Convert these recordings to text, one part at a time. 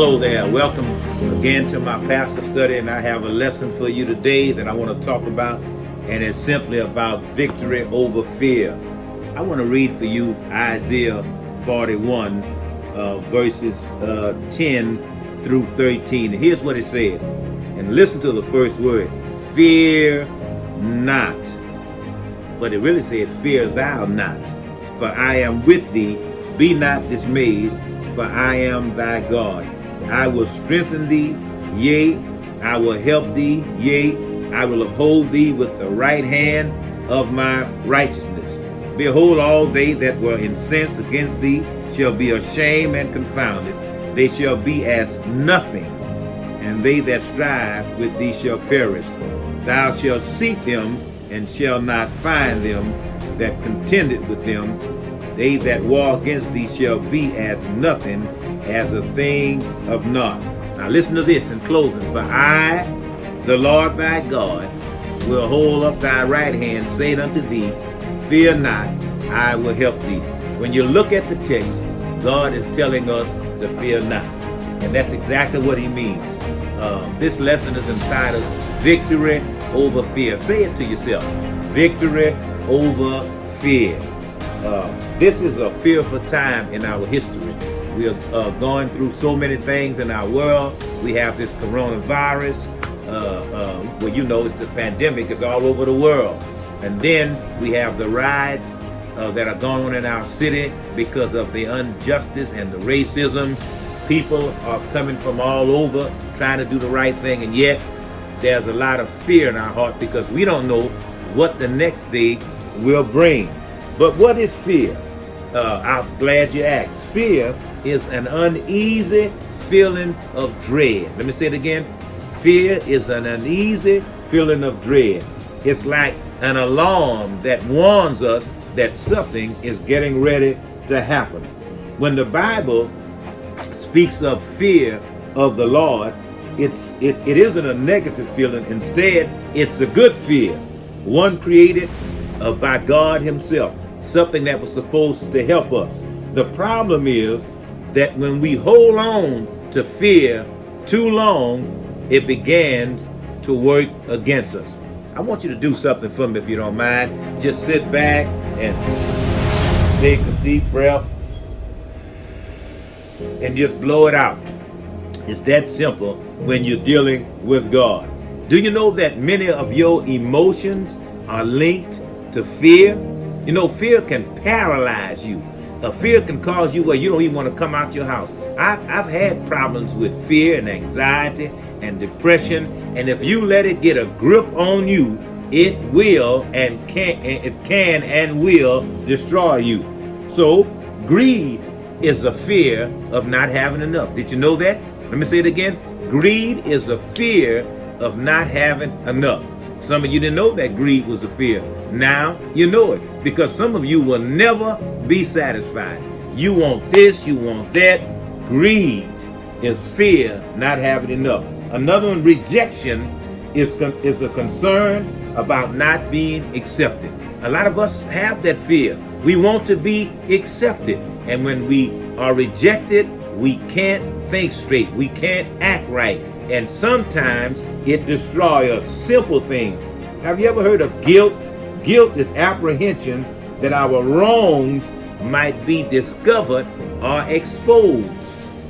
Hello there. Welcome again to my pastor study, and I have a lesson for you today that I want to talk about, and it's simply about victory over fear. I want to read for you Isaiah 41, verses 10 through 13. And here's what it says. And listen to the first word, fear not. But it really says, fear thou not, for I am with thee. Be not dismayed, for I am thy God. I will strengthen thee, yea, I will help thee, yea, I will uphold thee with the right hand of my righteousness. Behold, all they that were incensed against thee shall be ashamed and confounded. They shall be as nothing, and they that strive with thee shall perish. Thou shalt seek them, and shall not find them that contended with them. They that war against thee shall be as nothing, as a thing of naught. Now listen to this in closing. For I, the Lord thy God, will hold up thy right hand, saying unto thee, fear not, I will help thee. When you look at the text, God is telling us to fear not. And that's exactly what he means. This lesson is entitled Victory Over Fear. Say it to yourself. Victory over fear. This is a fearful time in our history. We are going through so many things in our world. We have this coronavirus. Well, you know, it's the pandemic. It's all over the world. And then we have the riots that are going on in our city because of the injustice and the racism. People are coming from all over trying to do the right thing, and yet there's a lot of fear in our heart because we don't know what the next day will bring. But what is fear? I'm glad you asked. Fear is an uneasy feeling of dread. Let me say it again. Fear is an uneasy feeling of dread. It's like an alarm that warns us that something is getting ready to happen. When the Bible speaks of fear of the Lord, it isn't a negative feeling. Instead, it's a good fear, one created by God himself, something that was supposed to help us. The problem is that when we hold on to fear too long, it begins to work against us. I want you to do something for me if you don't mind. Just sit back and take a deep breath and just blow it out. It's that simple when you're dealing with God. Do you know that many of your emotions are linked to fear? You know, fear can paralyze you. Fear can cause you where you don't even want to come out your house. I've had problems with fear and anxiety and depression, and if you let it get a grip on you, it will and can and will destroy you. So, greed is a fear of not having enough. Did you know that? Let me say it again. Greed is a fear of not having enough. Some of you didn't know that greed was a fear. Now you know it, because some of you will never be satisfied. You want this, you want that. Greed is fear not having enough. Another one, rejection, is a concern about not being accepted. A lot of us have that fear. We want to be accepted. And when we are rejected, we can't think straight. We can't act right. And sometimes it destroys us. Simple things. Have you ever heard of guilt? Guilt is apprehension that our wrongs might be discovered or exposed.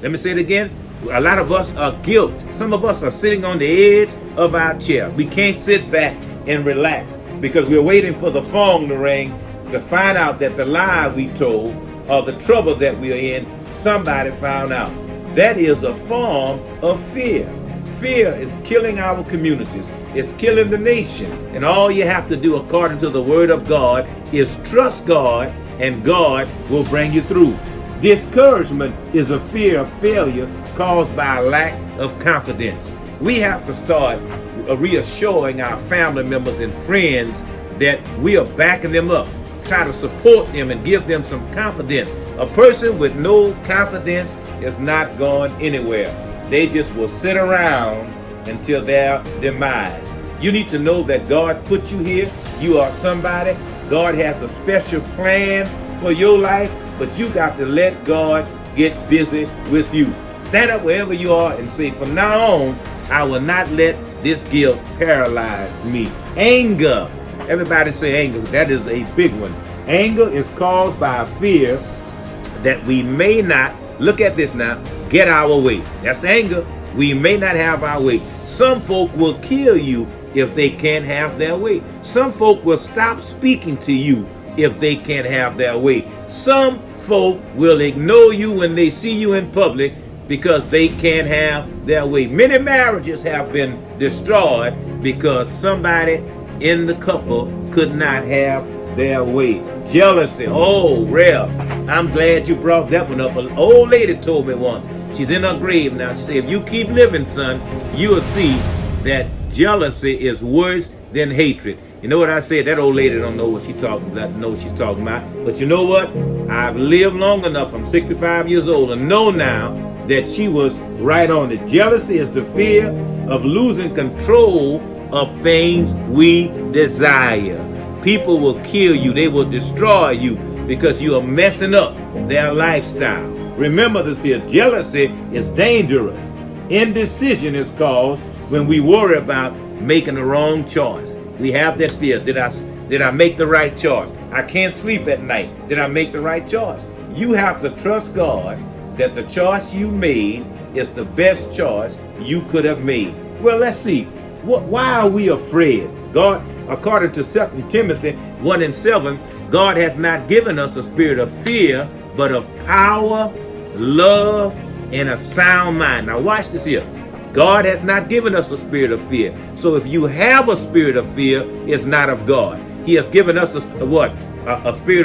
Let me say it again. A lot of us are guilt. Some of us are sitting on the edge of our chair. We can't sit back and relax because we're waiting for the phone to ring to find out that the lie we told or the trouble that we're in, somebody found out. That is a form of fear. Fear is killing our communities. It's killing the nation. And all you have to do, according to the word of God, is trust God, and God will bring you through. Discouragement is a fear of failure caused by a lack of confidence. We have to start reassuring our family members and friends that we are backing them up. Try to support them and give them some confidence. A person with no confidence is not going anywhere. They just will sit around until their demise. You need to know that God put you here. You are somebody. God has a special plan for your life, but you got to let God get busy with you. Stand up wherever you are and say, from now on, I will not let this guilt paralyze me. Anger. Everybody say anger. That is a big one. Anger is caused by a fear that we may not, look at this now, get our way. That's anger. We may not have our way. Some folk will kill you if they can't have their way. Some folk will stop speaking to you if they can't have their way. Some folk will ignore you when they see you in public because they can't have their way. Many marriages have been destroyed because somebody in the couple could not have their way. Jealousy. Oh, Rev, I'm glad you brought that one up. An old lady told me once. She's in her grave now. She said, if you keep living, son, you will see that jealousy is worse than hatred. You know what I said? That old lady don't know what she's talking about. Know what she's talking about. But you know what? I've lived long enough. I'm 65 years old and know now that she was right on it. Jealousy is the fear of losing control of things we desire. People will kill you. They will destroy you because you are messing up their lifestyle. Remember this here. Jealousy is dangerous. Indecision is caused when we worry about making the wrong choice. We have that fear. Did I make the right choice? I can't sleep at night. Did I make the right choice? You have to trust God that the choice you made is the best choice you could have made. Well, let's see. Why are we afraid? God, according to 2 Timothy 1:7, God has not given us a spirit of fear, but of power, love, and a sound mind. Now watch this here. God has not given us a spirit of fear. So if you have a spirit of fear, it's not of God. He has given us a spirit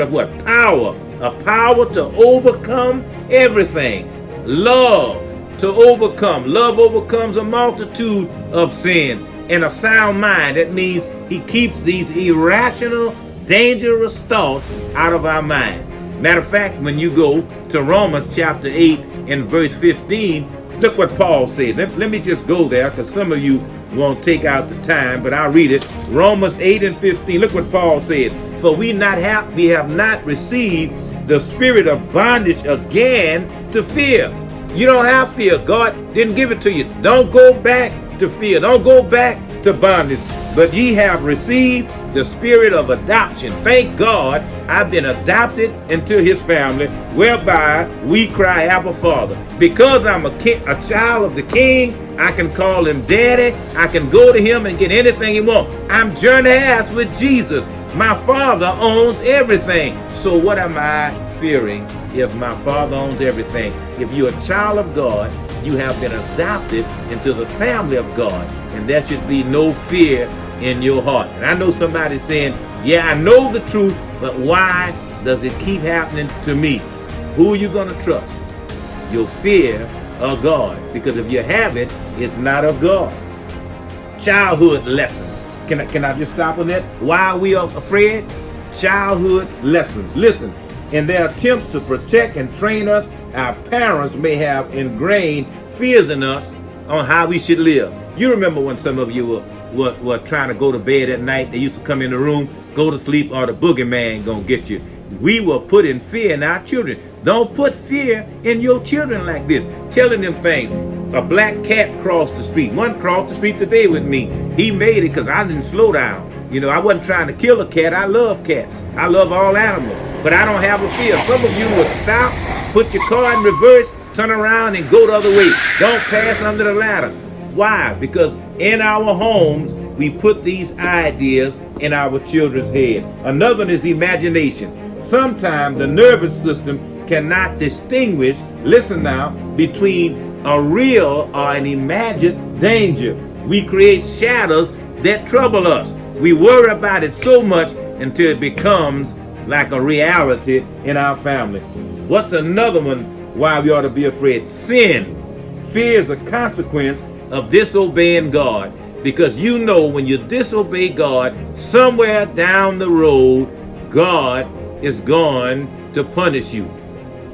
of what? Power. A power to overcome everything. Love to overcome. Love overcomes a multitude of sins. And a sound mind. That means he keeps these irrational, dangerous thoughts out of our mind. Matter of fact, when you go to Romans chapter 8 and verse 15, look what Paul said. Let me just go there because some of you won't take out the time, but I'll read it. Romans 8 and 15. Look what Paul said. For we have not received the spirit of bondage again to fear. You don't have fear. God didn't give it to you. Don't go back to fear. Don't go back to bondage. But ye have received the spirit of adoption. Thank God I've been adopted into his family, whereby we cry, Abba, Father. Because I'm a child of the King, I can call him Daddy. I can go to him and get anything he wants. I'm joint heirs with Jesus. My Father owns everything. So what am I fearing if my Father owns everything? If you're a child of God, you have been adopted into the family of God. And there should be no fear in your heart. And I know somebody saying, yeah, I know the truth, but why does it keep happening to me? Who are you going to trust? Your fear of God. Because if you have it, it's not of God. Childhood lessons. Can I just stop on that? Why we are afraid? Childhood lessons. Listen, in their attempts to protect and train us, our parents may have ingrained fears in us on how we should live. You remember when some of you were trying to go to bed at night, they used to come in the room, go to sleep, or the boogeyman gonna get you. We were putting fear in our children. Don't put fear in your children like this. Telling them things. A black cat crossed the street. One crossed the street today with me. He made it because I didn't slow down. You know, I wasn't trying to kill a cat. I love cats. I love all animals. But I don't have a fear. Some of you would stop, put your car in reverse, turn around and go the other way. Don't pass under the ladder. Why? Because in our homes, we put these ideas in our children's head. Another one is imagination. Sometimes the nervous system cannot distinguish, listen now, between a real or an imagined danger. We create shadows that trouble us. We worry about it so much until it becomes like a reality in our family. What's another one why we ought to be afraid? Sin. Fear is a consequence of disobeying God, because you know when you disobey God, somewhere down the road, God is going to punish you.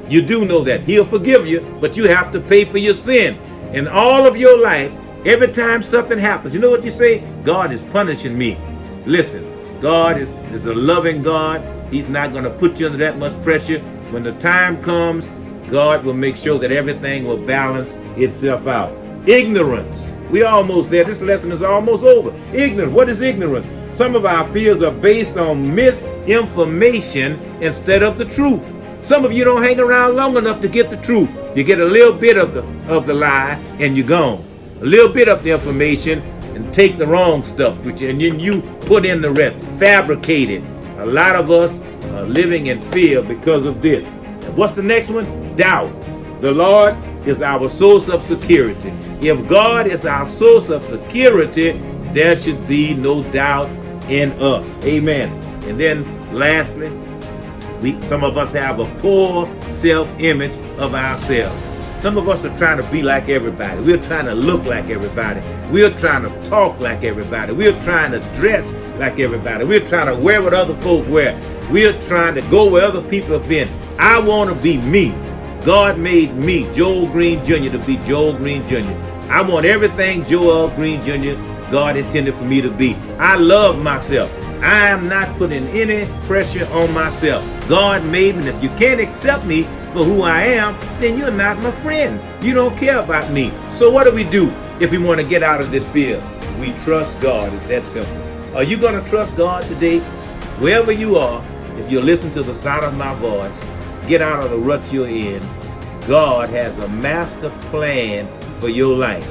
You do know that. He'll forgive you, but you have to pay for your sin. In all of your life, every time something happens, you know what you say? God is punishing me. Listen, God is a loving God. He's not going to put you under that much pressure. When the time comes, God will make sure that everything will balance itself out. Ignorance. We almost there. This lesson is almost over. Ignorance. What is ignorance? Some of our fears are based on misinformation instead of the truth. Some of you don't hang around long enough to get the truth. You get a little bit of the lie and you're gone. A little bit of the information and take the wrong stuff, and then you put in the rest. Fabricate it. A lot of us are living in fear because of this. And what's the next one? Doubt. The Lord is our source of security. If God is our source of security, there should be no doubt in us. Amen. And then lastly, some of us have a poor self-image of ourselves. Some of us are trying to be like everybody. We're trying to look like everybody. We're trying to talk like everybody. We're trying to dress like everybody. We're trying to wear what other folk wear. We're trying to go where other people have been. I want to be me. God made me, Joel Greene Jr., to be Joel Greene Jr. I want everything Joel Greene Jr. God intended for me to be. I love myself. I am not putting any pressure on myself. God made me, and if you can't accept me for who I am, then you're not my friend. You don't care about me. So what do we do if we want to get out of this fear? We trust God. It's that simple. Are you going to trust God today? Wherever you are, if you listen to the sound of my voice, get out of the rut you're in. God has a master plan for your life.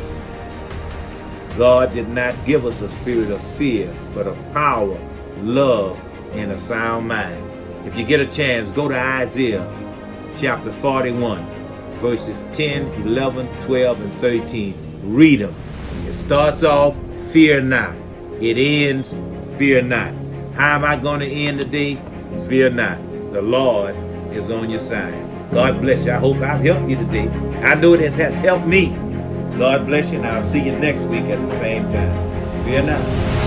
God did not give us a spirit of fear, but of power, love, and a sound mind. If you get a chance, go to Isaiah chapter 41, verses 10, 11, 12, and 13. Read them. It starts off, fear not. It ends, fear not. How am I going to end the day? Fear not. The Lord is on your side. God bless you. I hope I've helped you today. I know it has helped me. God bless you, and I'll see you next week at the same time. Fear not.